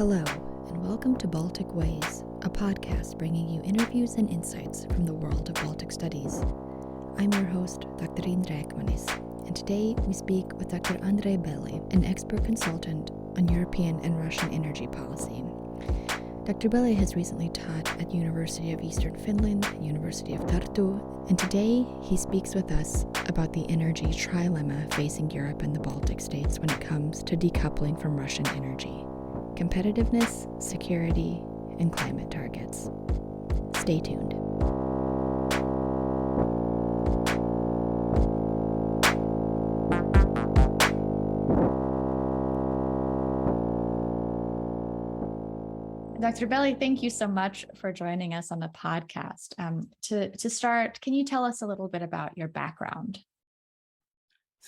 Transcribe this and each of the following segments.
Hello, and welcome to Baltic Ways, a podcast bringing you interviews and insights from the world of Baltic studies. I'm your host, Dr. Andrei Belyi, and today we speak with Dr. Andrei Belyi, an expert consultant on European and Russian energy policy. Dr. Belyi has recently taught at University of Eastern Finland, University of Tartu, and today he speaks with us about the energy trilemma facing Europe and the Baltic states when it comes to decoupling from Russian energy: competitiveness, security, and climate targets. Stay tuned. Dr. Belyi, thank you so much for joining us on the podcast. To start, can you tell us a little bit about your background?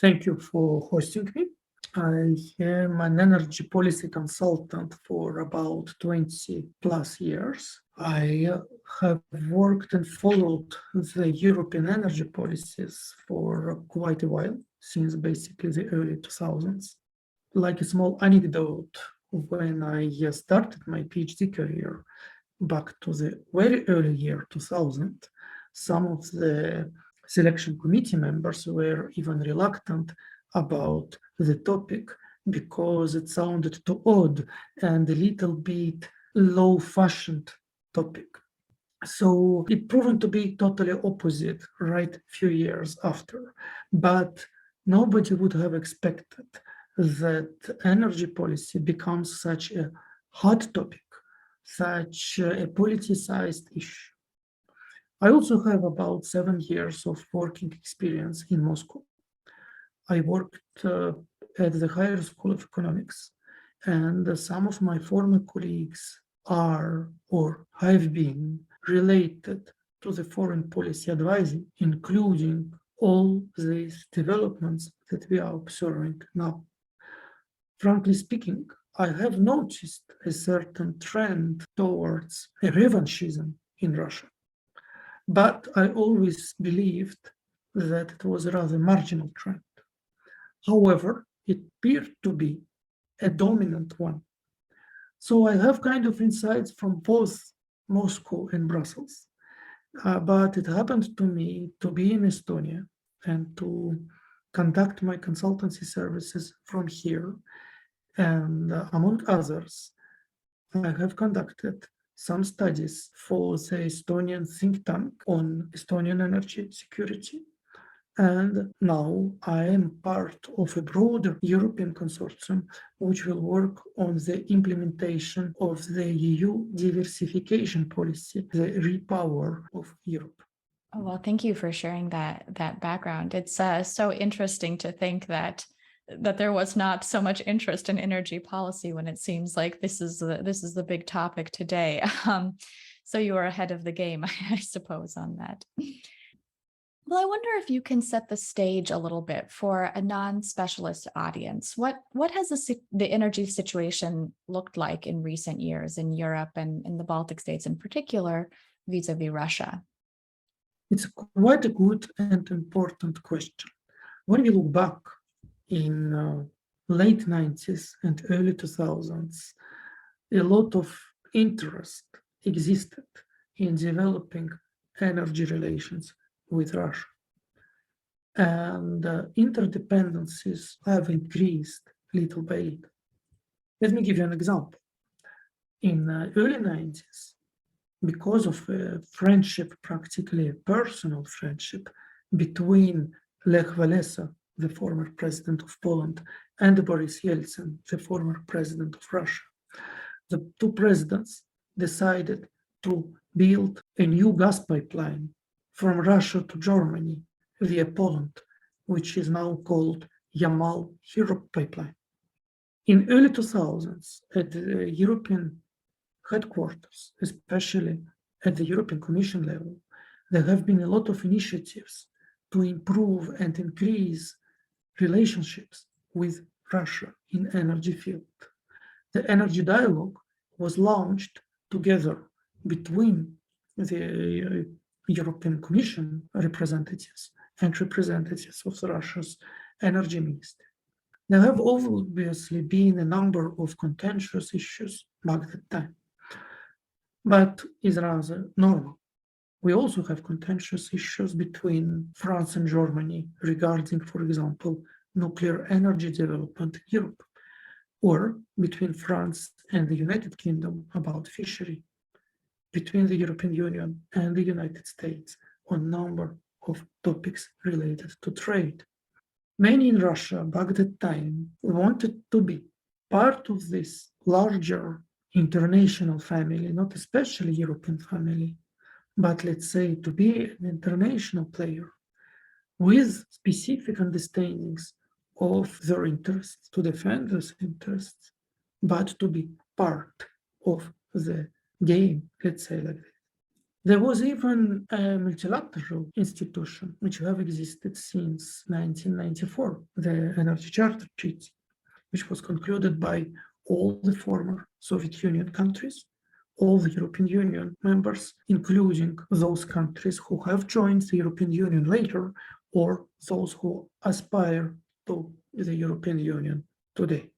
Thank you for hosting me. I am an energy policy consultant for about 20 plus years. I have worked and followed the European energy policies for quite a while, since basically the early 2000s. Like a small anecdote, when I started my PhD career back to the very early year 2000, some of the selection committee members were even reluctant about the topic because it sounded too odd and a little bit low-fashioned topic. So it proven to be totally opposite right few years after. But nobody would have expected that energy policy becomes such a hot topic, such a politicized issue. I also have about 7 years of working experience in Moscow. I worked at the Higher School of Economics, and some of my former colleagues are or have been related to the foreign policy advising, including all these developments that we are observing now. Frankly speaking, I have noticed a certain trend towards a revanchism in Russia, but I always believed that it was a rather marginal trend. However, it appeared to be a dominant one. So I have kind of insights from both Moscow and Brussels, but it happened to me to be in Estonia and to conduct my consultancy services from here. And among others, I have conducted some studies for the Estonian think tank on Estonian energy security. And now I am part of a broader European consortium which will work on the implementation of the EU diversification policy, the repower of Europe. Oh, well, thank you for sharing that background. It's so interesting to think that there was not so much interest in energy policy when it seems like this is the big topic today. So you are ahead of the game, I suppose, on that. Well, I wonder if you can set the stage a little bit for a non-specialist audience. What has the energy situation looked like in recent years in Europe and in the Baltic states in particular, vis-a-vis Russia? It's quite a good and important question. When we look back in late 90s and early 2000s, a lot of interest existed in developing energy relations with Russia. And interdependencies have increased little by little. Let me give you an example. In early 90s, because of a friendship, practically a personal friendship, between Lech Walesa, the former president of Poland, and Boris Yeltsin, the former president of Russia, the two presidents decided to build a new gas pipeline from Russia to Germany via Poland, which is now called Yamal-Europe pipeline. In early 2000s, at the European headquarters, especially at the European Commission level, there have been a lot of initiatives to improve and increase relationships with Russia in energy field. The energy dialogue was launched together between the European Commission representatives and representatives of Russia's energy ministry. There have obviously been a number of contentious issues back at that time, but is rather normal. We also have contentious issues between France and Germany regarding, for example, nuclear energy development in Europe, or between France and the United Kingdom about fishery, between the European Union and the United States on a number of topics related to trade. Many in Russia back at the time wanted to be part of this larger international family, not especially European family, but let's say to be an international player with specific understandings of their interests, to defend those interests, but to be part of the game, let's say like that. There was even a multilateral institution which have existed since 1994, the Energy Charter Treaty, which was concluded by all the former Soviet Union countries, all the European Union members, including those countries who have joined the European Union later, or those who aspire to the European Union today.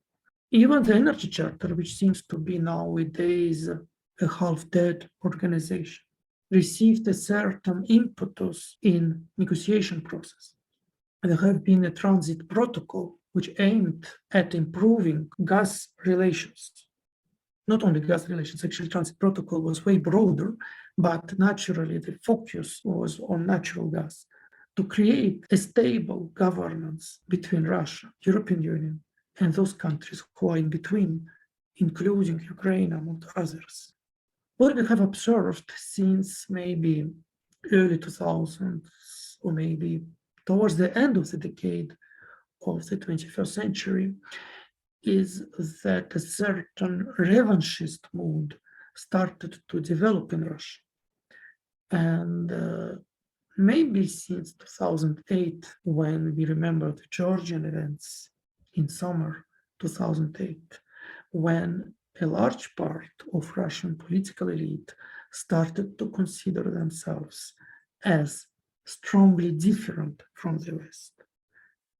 Even the Energy Charter, which seems to be nowadays a half-dead organization, received a certain impetus in negotiation process. There have been a transit protocol which aimed at improving gas relations. Not only gas relations, actually transit protocol was way broader, but naturally the focus was on natural gas to create a stable governance between Russia, European Union, and those countries who are in between, including Ukraine, among others. What we have observed since maybe early 2000s, or maybe towards the end of the decade of the 21st century, is that a certain revanchist mood started to develop in Russia. And maybe since 2008, when we remember the Georgian events in summer 2008, when a large part of Russian political elite started to consider themselves as strongly different from the West.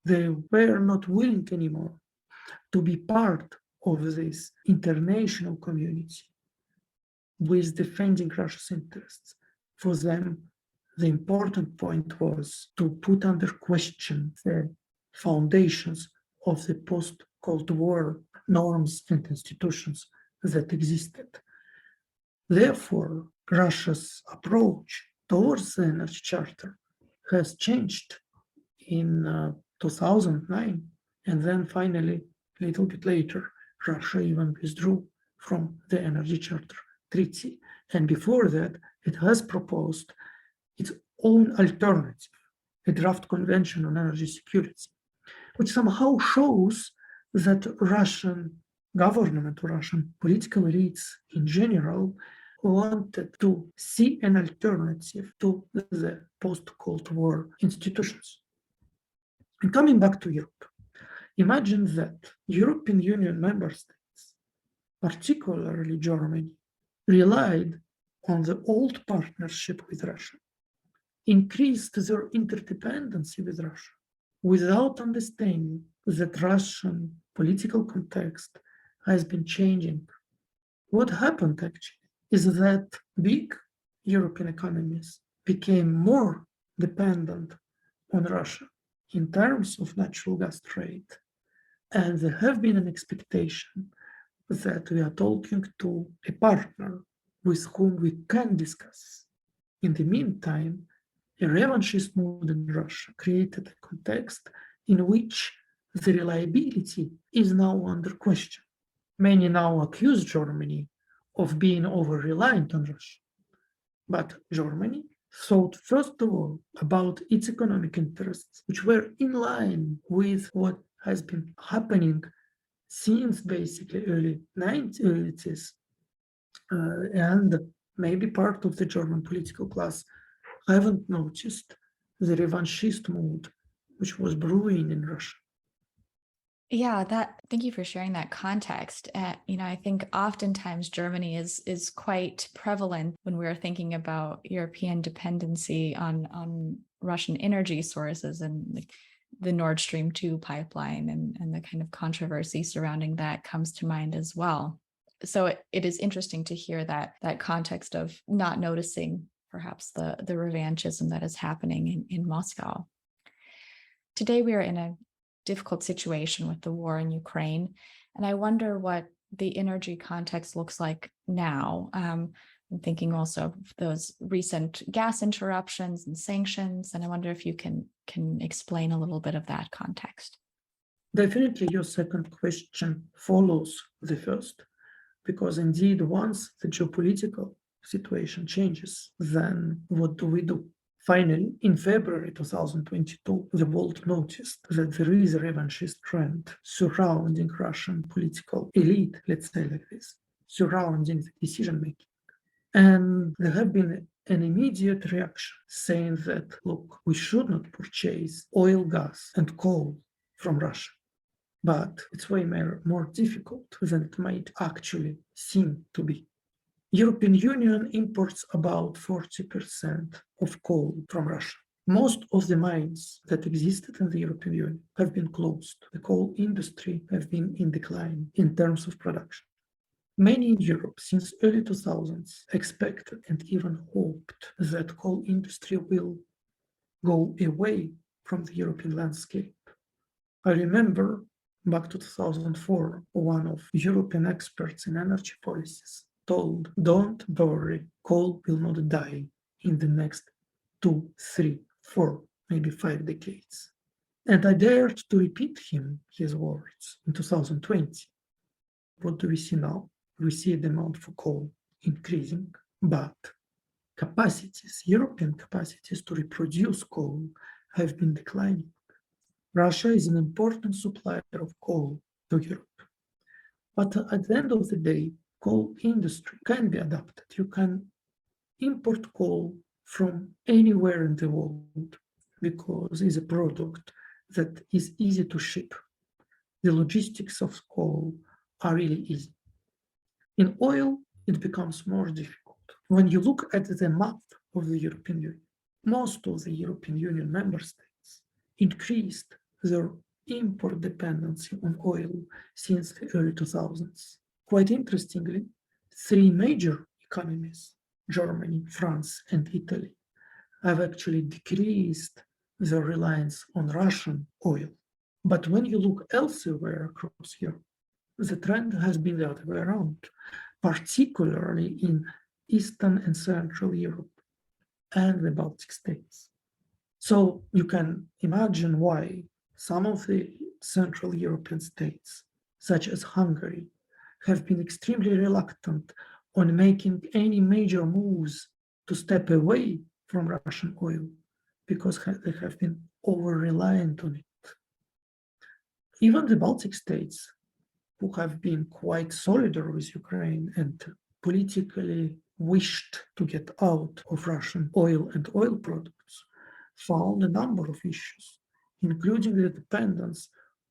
They were not willing anymore to be part of this international community with defending Russia's interests. For them, the important point was to put under question the foundations of the post-Cold War norms and institutions that existed. Therefore, Russia's approach towards the Energy Charter has changed in 2009, and then finally, a little bit later, Russia even withdrew from the Energy Charter Treaty. And before that, it has proposed its own alternative, a draft convention on energy security, which somehow shows that Russian government, Russian political elites in general, wanted to see an alternative to the post-Cold War institutions. And coming back to Europe, imagine that European Union member states, particularly Germany, relied on the old partnership with Russia, increased their interdependency with Russia, without understanding that Russian political context has been changing. What happened actually is that big European economies became more dependent on Russia in terms of natural gas trade. And there have been an expectation that we are talking to a partner with whom we can discuss. In the meantime, a revanchist mood in Russia created a context in which the reliability is now under question. Many now accuse Germany of being over-reliant on Russia. But Germany thought first of all about its economic interests, which were in line with what has been happening since basically early 1980s. And maybe part of the German political class haven't noticed the revanchist mood which was brewing in Russia. Yeah, thank you for sharing that context. I think oftentimes Germany is quite prevalent when we're thinking about European dependency on Russian energy sources, and the Nord Stream 2 pipeline and the kind of controversy surrounding that comes to mind as well. So it is interesting to hear that context of not noticing perhaps the revanchism that is happening in Moscow. Today, we are in a difficult situation with the war in Ukraine, and I wonder what the energy context looks like now. I'm thinking also of those recent gas interruptions and sanctions, and I wonder if you can explain a little bit of that context. Definitely, your second question follows the first, because indeed, once the geopolitical situation changes, then what do we do? Finally, in February 2022, the world noticed that there is a revanchist trend surrounding Russian political elite, let's say like this, surrounding the decision-making. And there have been an immediate reaction saying that, look, we should not purchase oil, gas, and coal from Russia. But it's way more difficult than it might actually seem to be. European Union imports about 40% of coal from Russia. Most of the mines that existed in the European Union have been closed. The coal industry has been in decline in terms of production. Many in Europe since early 2000s expected and even hoped that coal industry will go away from the European landscape. I remember back to 2004, one of European experts in energy policies told, don't worry, coal will not die in the next 2, 3, 4, maybe 5 decades. And I dared to repeat his words in 2020. What do we see now? We see a demand for coal increasing, but capacities, European capacities to reproduce coal have been declining. Russia is an important supplier of coal to Europe. But at the end of the day, coal industry can be adapted. You can import coal from anywhere in the world because it's a product that is easy to ship. The logistics of coal are really easy. In oil, it becomes more difficult. When you look at the map of the European Union, most of the European Union member states increased their import dependency on oil since the early 2000s. Quite interestingly, 3 major economies, Germany, France, and Italy, have actually decreased their reliance on Russian oil. But when you look elsewhere across Europe, the trend has been the other way around, particularly in Eastern and Central Europe and the Baltic states. So you can imagine why some of the Central European states, such as Hungary, have been extremely reluctant on making any major moves to step away from Russian oil because they have been over-reliant on it. Even the Baltic states, who have been quite solidar with Ukraine and politically wished to get out of Russian oil and oil products, found a number of issues, including the dependence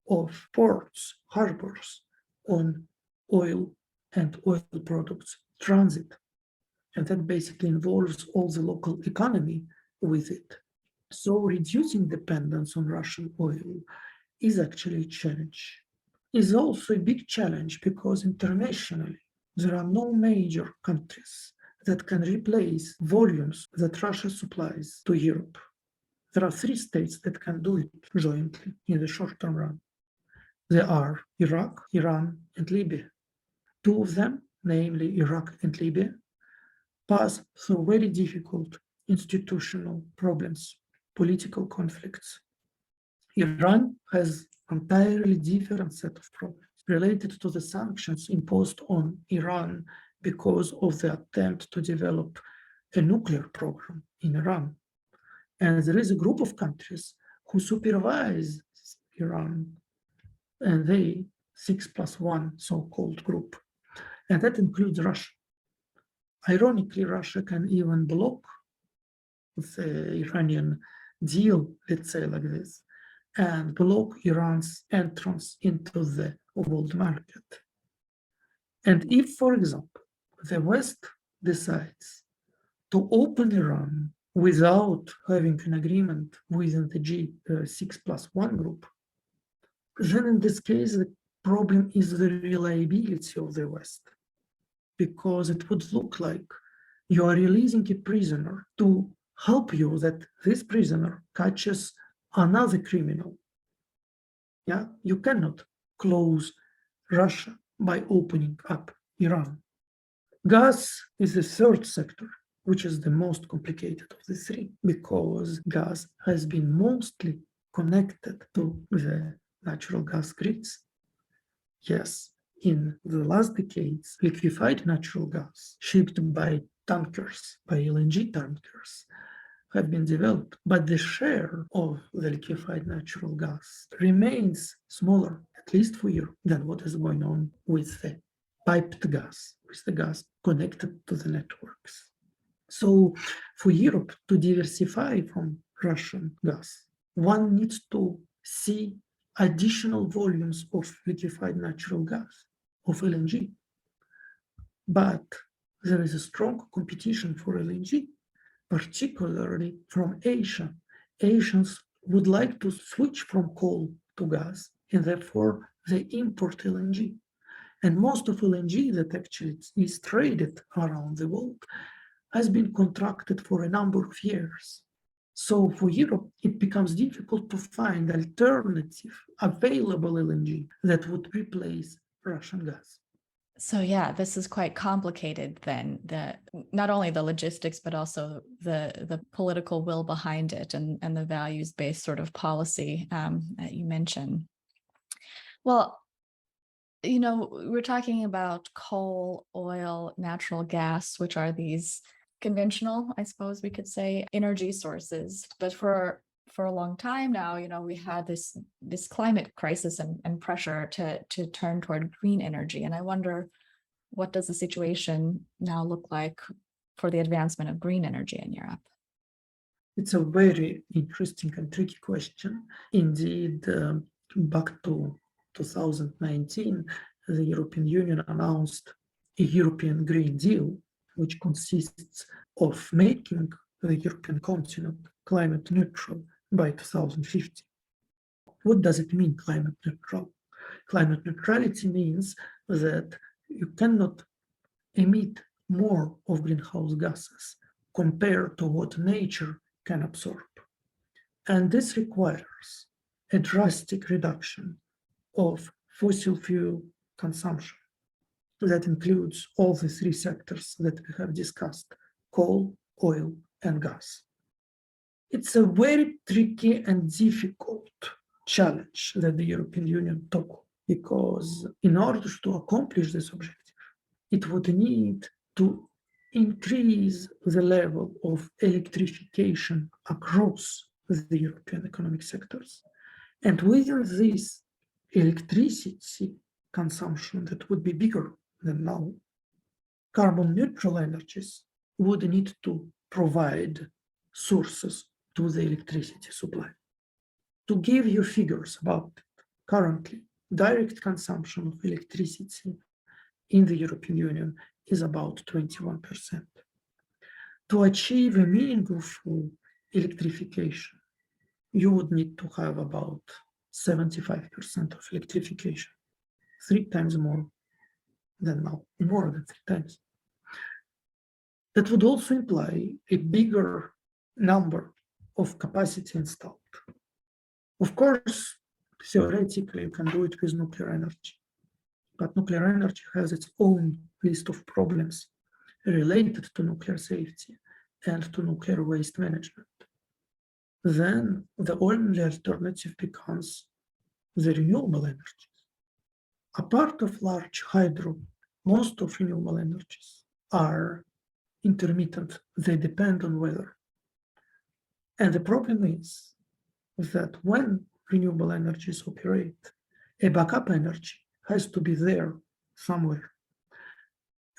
of ports, harbors on oil and oil products transit. And that basically involves all the local economy with it. So reducing dependence on Russian oil is actually a challenge. It's also a big challenge because internationally, there are no major countries that can replace volumes that Russia supplies to Europe. There are 3 states that can do it jointly in the short-term run. They are Iraq, Iran, and Libya. 2 of them, namely Iraq and Libya, pass through very difficult institutional problems, political conflicts. Iran has an entirely different set of problems related to the sanctions imposed on Iran because of the attempt to develop a nuclear program in Iran. And there is a group of countries who supervise Iran, and they 6+1 so-called group, and that includes Russia. Ironically, Russia can even block the Iranian deal, let's say like this, and block Iran's entrance into the world market. And if, for example, the West decides to open Iran without having an agreement within the G6+1 group, then in this case, the problem is the reliability of the West, because it would look like you are releasing a prisoner to help you that this prisoner catches another criminal. Yeah, you cannot close Russia by opening up Iran. Gas is the third sector, which is the most complicated of the three, because gas has been mostly connected to the natural gas grids. Yes, in the last decades, liquefied natural gas shipped by tankers, by LNG tankers, have been developed, but the share of the liquefied natural gas remains smaller, at least for Europe, than what is going on with the piped gas, with the gas connected to the networks. So for Europe to diversify from Russian gas, one needs to see additional volumes of liquefied natural gas, of LNG. But there is a strong competition for LNG, particularly from Asia. Asians would like to switch from coal to gas, and therefore they import LNG. And most of LNG that actually is traded around the world has been contracted for a number of years. So for Europe, it becomes difficult to find alternative available LNG that would replace Russian gas. So yeah, this is quite complicated then, not only the logistics, but also the political will behind it and the values-based sort of policy that you mentioned. Well, we're talking about coal, oil, natural gas, which are these conventional, I suppose we could say, energy sources. But for a long time now, we had this climate crisis and pressure to turn toward green energy. And I wonder, what does the situation now look like for the advancement of green energy in Europe? It's a very interesting and tricky question. Indeed, back to 2019, the European Union announced a European Green Deal, which consists of making the European continent climate neutral by 2050. What does it mean, climate neutral? Climate neutrality means that you cannot emit more of greenhouse gases compared to what nature can absorb. And this requires a drastic reduction of fossil fuel consumption. That includes all the three sectors that we have discussed: coal, oil, and gas. It's a very tricky and difficult challenge that the European Union took, because in order to accomplish this objective, it would need to increase the level of electrification across the European economic sectors. And within this electricity consumption that would be bigger than now, carbon neutral energies would need to provide sources to the electricity supply. To give you figures about it, currently, direct consumption of electricity in the European Union is about 21%. To achieve a meaningful electrification, you would need to have about 75% of electrification, 3 times more than now, more than 3 times. That would also imply a bigger number of capacity installed. Of course, theoretically, you can do it with nuclear energy, but nuclear energy has its own list of problems related to nuclear safety and to nuclear waste management. Then the only alternative becomes the renewable energies. Apart of large hydro, most of renewable energies are intermittent. They depend on weather. And the problem is that when renewable energies operate, a backup energy has to be there somewhere.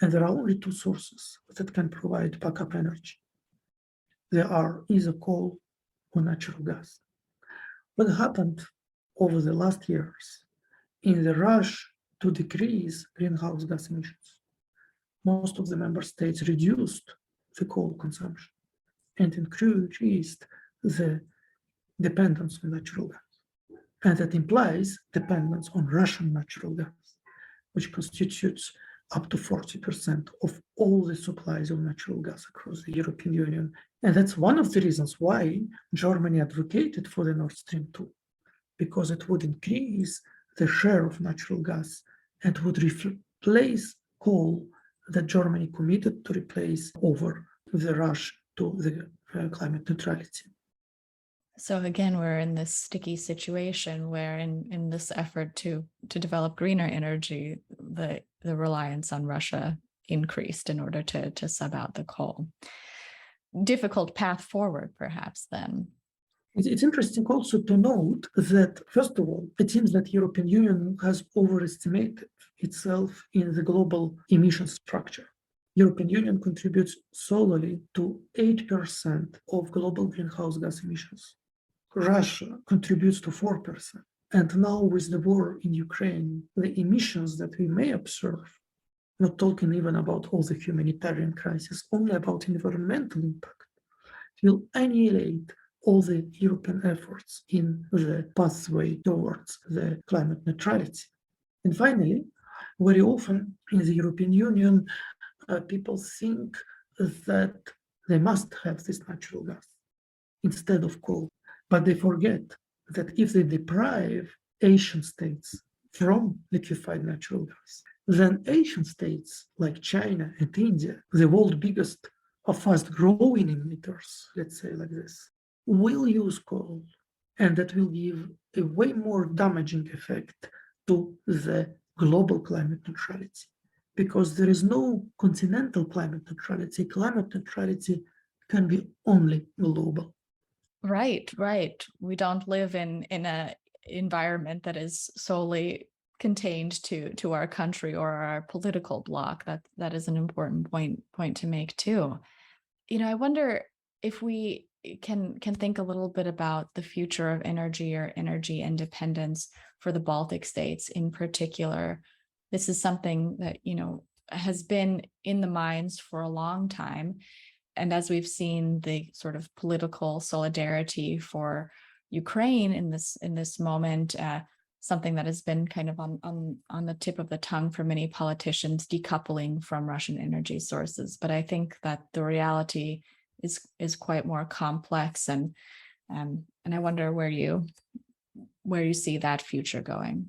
And there are only 2 sources that can provide backup energy. There are either coal or natural gas. What happened over the last years in the rush to decrease greenhouse gas emissions? Most of the member states reduced the coal consumption and increased the dependence on natural gas. And that implies dependence on Russian natural gas, which constitutes up to 40% of all the supplies of natural gas across the European Union. And that's one of the reasons why Germany advocated for the Nord Stream 2, because it would increase the share of natural gas and would replace coal that Germany committed to replace over the rush to the climate neutrality. So again, we're in this sticky situation where in this effort to develop greener energy, the reliance on Russia increased in order to sub out the coal. Difficult path forward, perhaps, then. It's interesting also to note that, first of all, it seems that the European Union has overestimated itself in the global emissions structure. European Union contributes solely to 8% of global greenhouse gas emissions. Russia contributes to 4%. And now with the war in Ukraine, the emissions that we may observe, not talking even about all the humanitarian crisis, only about environmental impact, will annihilate all the European efforts in the pathway towards the climate neutrality. And finally, very often in the European Union, people think that they must have this natural gas instead of coal. But they forget that if they deprive Asian states from liquefied natural gas, then Asian states like China and India, the world's biggest or fast-growing emitters, let's say like this, will use coal, and that will give a way more damaging effect to the global climate neutrality, because there is no continental climate neutrality. Climate neutrality can be only global. Right. We don't live in an environment that is solely contained to our country or our political bloc. That is an important point to make too. I wonder if we can think a little bit about the future of energy or energy independence for the Baltic states in particular. This is something that, has been in the minds for a long time. And as we've seen the sort of political solidarity for Ukraine in this moment, something that has been kind of on the tip of the tongue for many politicians, decoupling from Russian energy sources. But I think that the reality is quite more complex, and I wonder where you see that future going.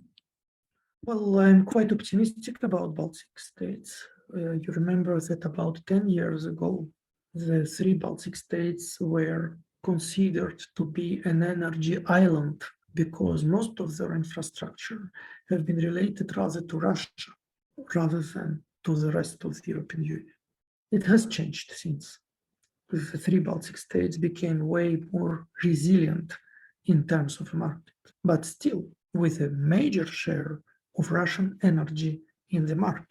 Well, I'm quite optimistic about Baltic states. You remember that about 10 years ago, the 3 Baltic states were considered to be an energy island because most of their infrastructure have been related rather to Russia rather than to the rest of the European Union. It has changed since. The 3 Baltic states became way more resilient in terms of market, but still with a major share of Russian energy in the market.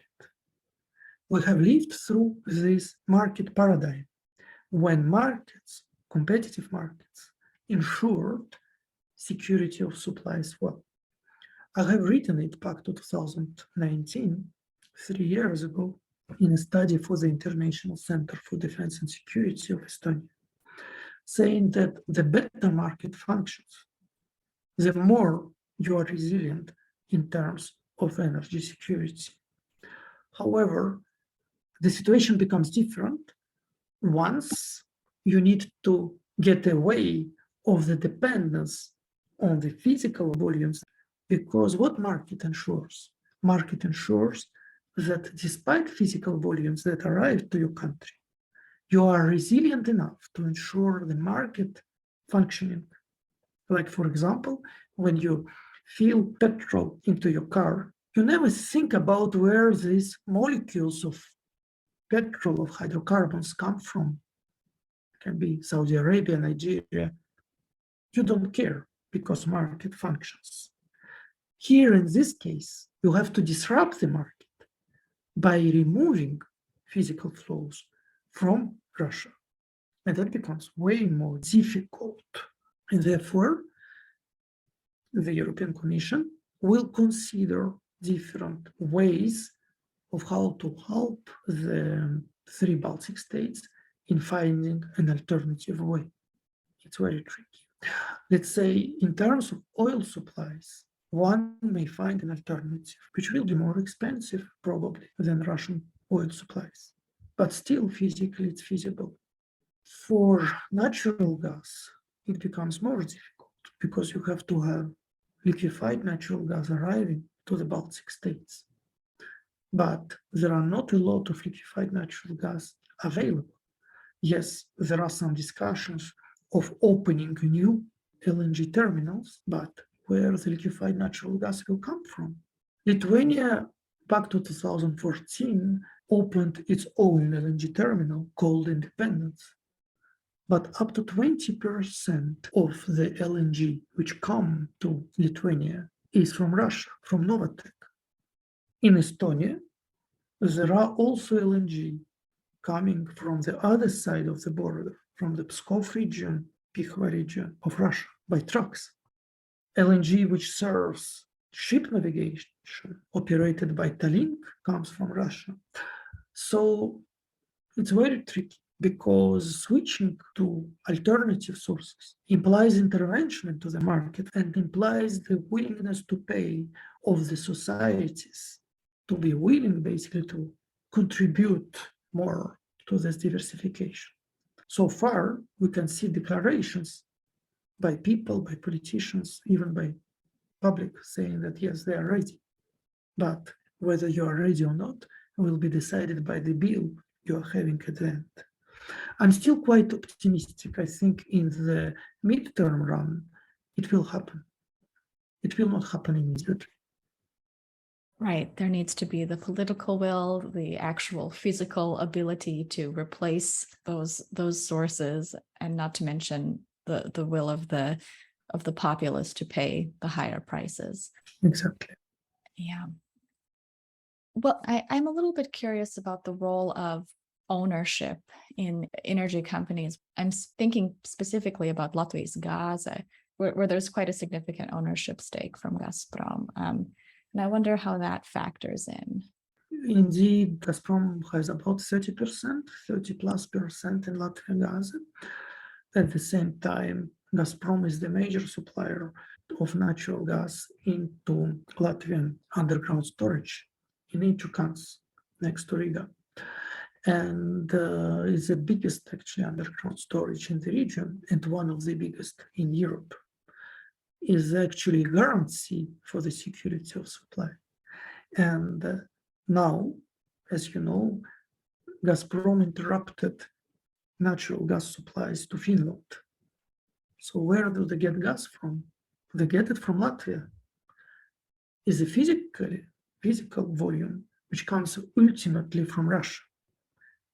We have lived through this market paradigm when markets, competitive markets, ensured security of supply as well. I have written it back to 2019, 3 years ago, in a study for the International Center for Defense and Security of Estonia, saying that the better market functions, the more you are resilient in terms of energy security. However, the situation becomes different once you need to get away of the dependence on the physical volumes, because what market ensures? Market ensures that despite physical volumes that arrive to your country, you are resilient enough to ensure the market functioning. Like, for example, when you fill petrol into your car, you never think about where these molecules of petrol, of hydrocarbons come from. It can be Saudi Arabia, Nigeria. You don't care because market functions. Here in this case, you have to disrupt the market by removing physical flows from Russia. And that becomes way more difficult. And therefore, the European Commission will consider different ways of how to help the 3 Baltic states in finding an alternative way. It's very tricky. Let's say in terms of oil supplies, one may find an alternative, which will be more expensive probably than Russian oil supplies, but still physically it's feasible. For natural gas, it becomes more difficult because you have to have liquefied natural gas arriving to the Baltic states. But there are not a lot of liquefied natural gas available. Yes, there are some discussions of opening new LNG terminals, but where the liquefied natural gas will come from? Lithuania, back to 2014, opened its own LNG terminal called Independence. But up to 20% of the LNG which come to Lithuania is from Russia, from Novatek. In Estonia, there are also LNG coming from the other side of the border, from the Pskov region, Pikhva region of Russia, by trucks. LNG, which serves ship navigation, operated by Tallink, comes from Russia. So it's very tricky because switching to alternative sources implies intervention into the market and implies the willingness to pay of the societies to be willing basically to contribute more to this diversification. So far, we can see declarations by people, by politicians, even by public saying that yes, they are ready. But whether you are ready or not will be decided by the bill you are having at the end. I'm still quite optimistic. I think in the midterm run, it will happen. It will not happen immediately. Right. There needs to be the political will, the actual physical ability to replace those sources, and not to mention the will of the populace to pay the higher prices. Exactly. Yeah. Well, I'm a little bit curious about the role of ownership in energy companies. I'm thinking specifically about Latvia's gas, where there's quite a significant ownership stake from Gazprom. And I wonder how that factors in. Indeed, Gazprom has about 30%, 30+% in Latvian gas. At the same time, Gazprom is the major supplier of natural gas into Latvian underground storage in Inčukans, next to Riga. And it's the biggest actually underground storage in the region and one of the biggest in Europe. Is actually a guarantee for the security of supply. And now, as you know, Gazprom interrupted natural gas supplies to Finland. So where do they get gas from? They get it from Latvia. Is a physical volume which comes ultimately from Russia,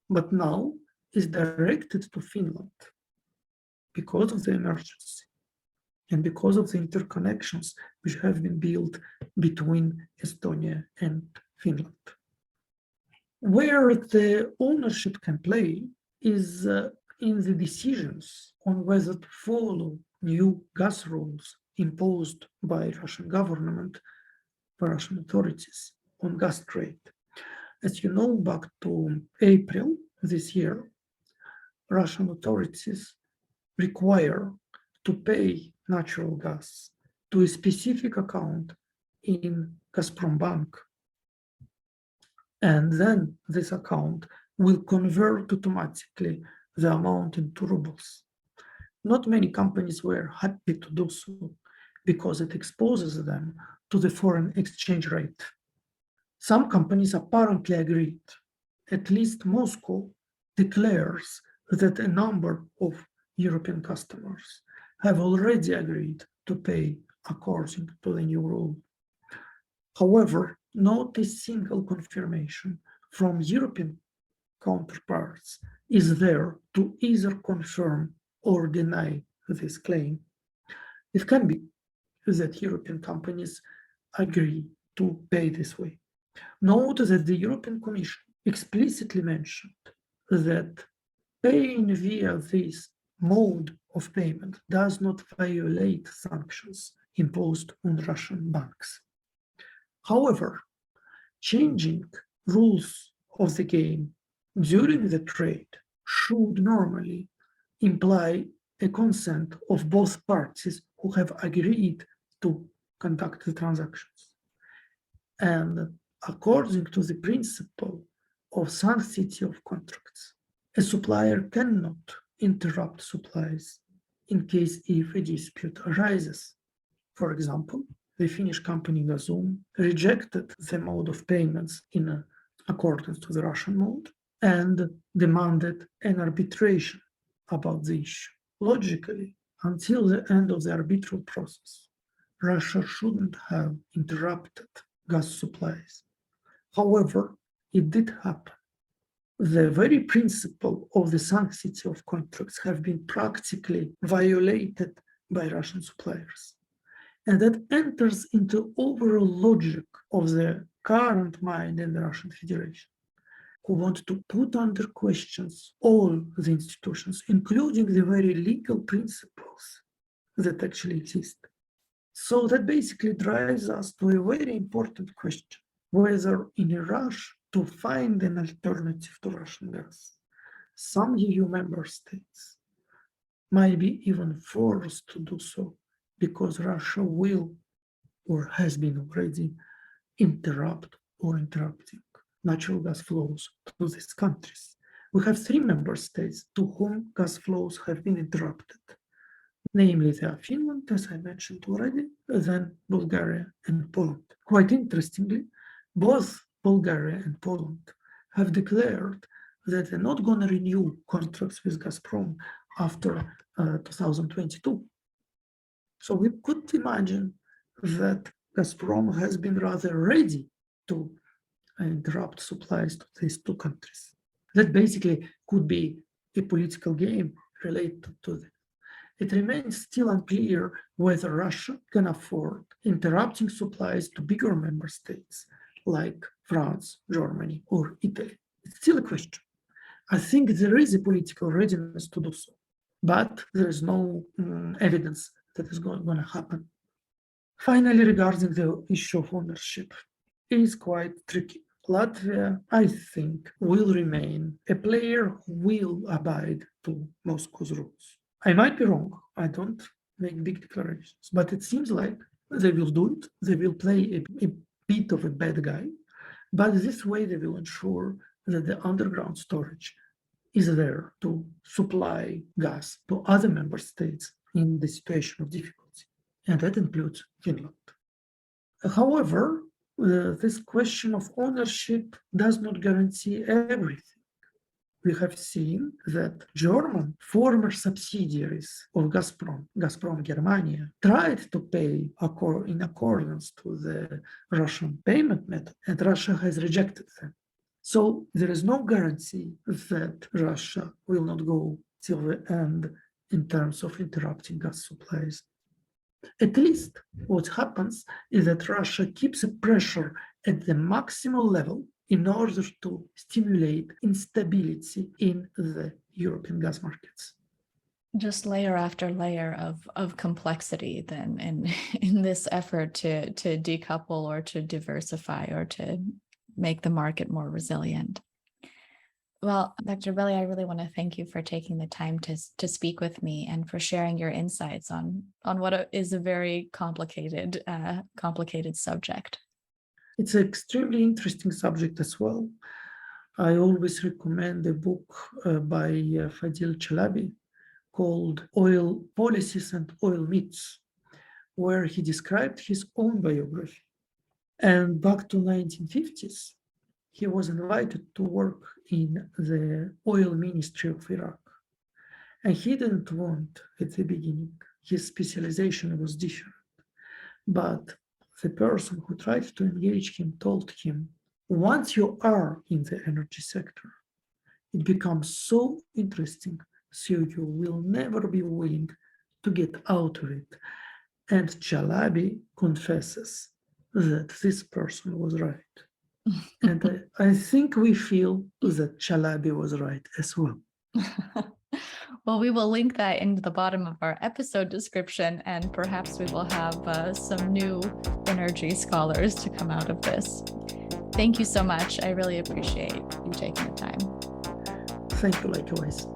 but now is directed to Finland because of the emergency and because of the interconnections which have been built between Estonia and Finland. Where the ownership can play is in the decisions on whether to follow new gas rules imposed by Russian government, by Russian authorities on gas trade. As you know, back to April this year, Russian authorities require to pay natural gas to a specific account in Gazprom Bank. And then this account will convert automatically the amount into rubles. Not many companies were happy to do so because it exposes them to the foreign exchange rate. Some companies apparently agreed. At least Moscow declares that a number of European customers have already agreed to pay according to the new rule. However, not a single confirmation from European counterparts is there to either confirm or deny this claim. It can be that European companies agree to pay this way. Note that the European Commission explicitly mentioned that paying via this mode of payment does not violate sanctions imposed on Russian banks. However, changing rules of the game during the trade should normally imply a consent of both parties who have agreed to conduct the transactions. And according to the principle of sanctity of contracts, a supplier cannot interrupt supplies in case if a dispute arises. For example, the Finnish company Gazum rejected the mode of payments in accordance to the Russian mode and demanded an arbitration about the issue. Logically, until the end of the arbitral process, Russia shouldn't have interrupted gas supplies. However, it did happen. The very principle of the sanctity of contracts have been practically violated by Russian suppliers. And that enters into overall logic of the current mind in the Russian Federation, who want to put under questions all the institutions, including the very legal principles that actually exist. So that basically drives us to a very important question, whether in a rush to find an alternative to Russian gas, some EU member states might be even forced to do so because Russia will or has been already interrupting natural gas flows to these countries. We have 3 member states to whom gas flows have been interrupted. Namely, they are Finland, as I mentioned already, then Bulgaria and Poland. Quite interestingly, both Bulgaria and Poland have declared that they're not going to renew contracts with Gazprom after 2022. So we could imagine that Gazprom has been rather ready to interrupt supplies to these 2 countries. That basically could be a political game related to this. It remains still unclear whether Russia can afford interrupting supplies to bigger member states like France, Germany, or Italy. It's still a question. I think there is a political readiness to do so, but there is no evidence that is going to happen. Finally, regarding the issue of ownership, it is quite tricky. Latvia, I think, will remain a player who will abide to Moscow's rules. I might be wrong. I don't make big declarations, but it seems like they will do it. They will play a bit of a bad guy, but this way they will ensure that the underground storage is there to supply gas to other member states in the situation of difficulty, and that includes Finland. However, this question of ownership does not guarantee everything. We have seen that German former subsidiaries of Gazprom Germania, tried to pay in accordance to the Russian payment method, and Russia has rejected them. So there is no guarantee that Russia will not go till the end in terms of interrupting gas supplies. At least what happens is that Russia keeps the pressure at the maximal level in order to stimulate instability in the European gas markets. Just layer after layer of complexity then in this effort to decouple or to diversify or to make the market more resilient. Well, Dr. Belyi, I really want to thank you for taking the time to speak with me and for sharing your insights on what is a very complicated subject. It's an extremely interesting subject as well. I always recommend a book by Al-Chalabi called Oil Policies and Oil Myths, where he described his own biography. And back to 1950s, he was invited to work in the oil ministry of Iraq. And he didn't want at the beginning. His specialization was different. But the person who tried to engage him told him, once you are in the energy sector, it becomes so interesting, so you will never be willing to get out of it. And Chalabi confesses that this person was right. And I think we feel that Chalabi was right as well. Well, we will link that into the bottom of our episode description, and perhaps we will have some new energy scholars to come out of this. Thank you so much. I really appreciate you taking the time. Thank you, likewise.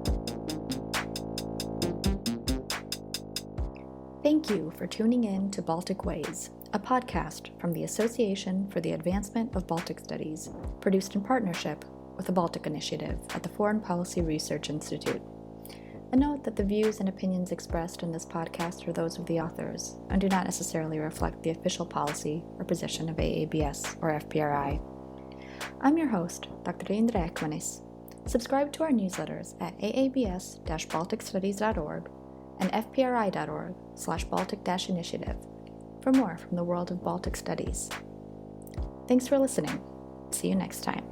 Thank you for tuning in to Baltic Ways, a podcast from the Association for the Advancement of Baltic Studies, produced in partnership with the Baltic Initiative at the Foreign Policy Research Institute. A note that the views and opinions expressed in this podcast are those of the authors and do not necessarily reflect the official policy or position of AABS or FPRI. I'm your host, Dr. Andrei Belyi. Subscribe to our newsletters at aabs-balticstudies.org and fpri.org/Baltic-initiative for more from the world of Baltic studies. Thanks for listening. See you next time.